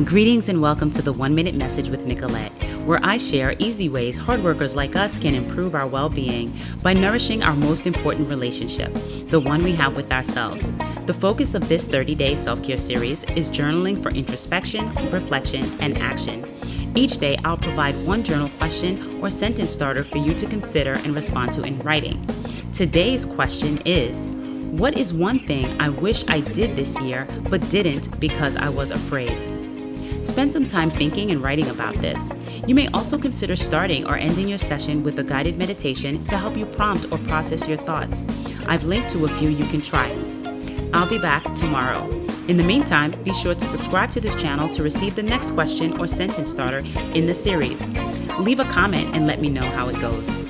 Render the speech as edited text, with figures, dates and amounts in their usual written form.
Greetings and welcome to the 1 Minute Message with Nicolette, where I share easy ways hard workers like us can improve our well-being by nourishing our most important relationship, the one we have with ourselves. The focus of this 30-day self-care series is journaling for introspection, reflection, and action. Each day, I'll provide one journal question or sentence starter for you to consider and respond to in writing. Today's question is, what is one thing I wish I did this year but didn't because I was afraid? Spend some time thinking and writing about this. You may also consider starting or ending your session with a guided meditation to help you prompt or process your thoughts. I've linked to a few you can try. I'll be back tomorrow. In the meantime, be sure to subscribe to this channel to receive the next question or sentence starter in the series. Leave a comment and let me know how it goes.